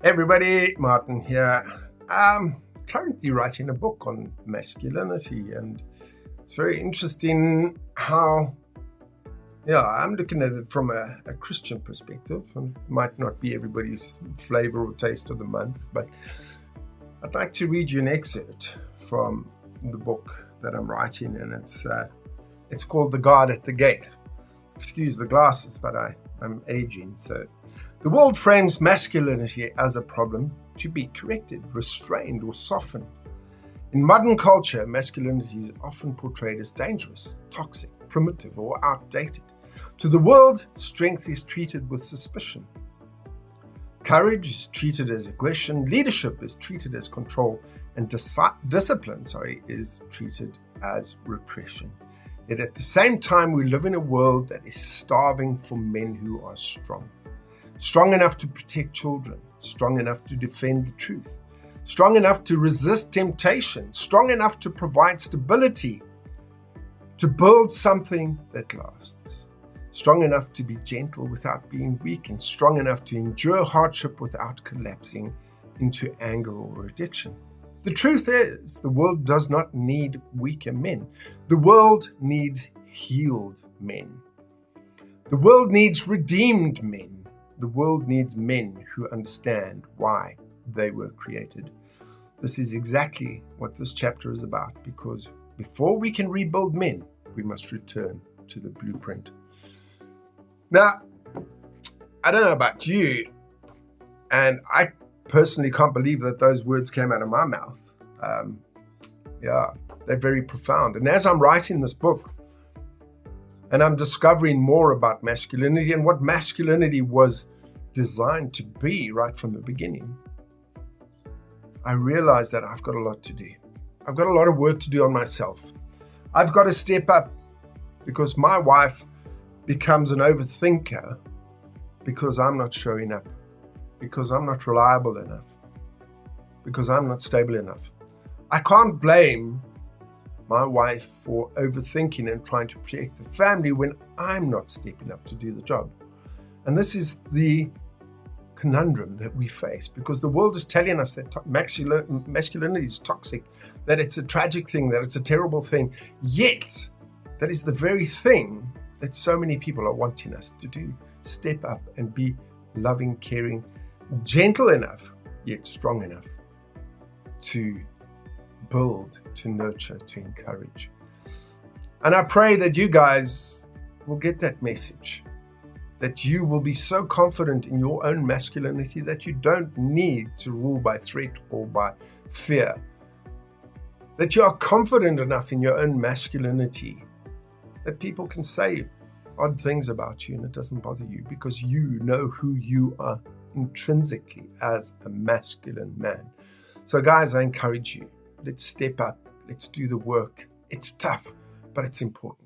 Everybody, Martin here. I'm currently writing a book on masculinity, and it's very interesting how, I'm looking at it from a Christian perspective, and it might not be everybody's flavor or taste of the month, but I'd like to read you an excerpt from the book that I'm writing, and it's called The Guard at the Gate. Excuse the glasses, but I'm aging, so... The world frames masculinity as a problem to be corrected, restrained, or softened. In modern culture, masculinity is often portrayed as dangerous, toxic, primitive, or outdated. To the world, strength is treated with suspicion. Courage is treated as aggression, leadership is treated as control, and discipline is treated as repression. Yet at the same time, we live in a world that is starving for men who are strong. Strong enough to protect children, strong enough to defend the truth, strong enough to resist temptation, strong enough to provide stability, to build something that lasts, strong enough to be gentle without being weak, and strong enough to endure hardship without collapsing into anger or addiction. The truth is, the world does not need weaker men. The world needs healed men. The world needs redeemed men. The world needs men who understand why they were created. This is exactly what this chapter is about, because before we can rebuild men, we must return to the blueprint. Now, I don't know about you, and I personally can't believe that those words came out of my mouth. They're very profound. And as I'm writing this book, and I'm discovering more about masculinity and what masculinity was designed to be right from the beginning, I realize that I've got a lot to do. I've got a lot of work to do on myself. I've got to step up, because my wife becomes an overthinker because I'm not showing up, because I'm not reliable enough, because I'm not stable enough. I can't blame my wife for overthinking and trying to protect the family when I'm not stepping up to do the job. And this is the conundrum that we face, because the world is telling us that masculinity is toxic, that it's a tragic thing, that it's a terrible thing. Yet, that is the very thing that so many people are wanting us to do. Step up and be loving, caring, gentle enough, yet strong enough to build, to nurture, to encourage. And I pray that you guys will get that message, that you will be so confident in your own masculinity that you don't need to rule by threat or by fear, that you are confident enough in your own masculinity that people can say odd things about you and it doesn't bother you, because you know who you are intrinsically as a masculine man. So guys, I encourage you, let's step up, let's do the work. It's tough, but it's important.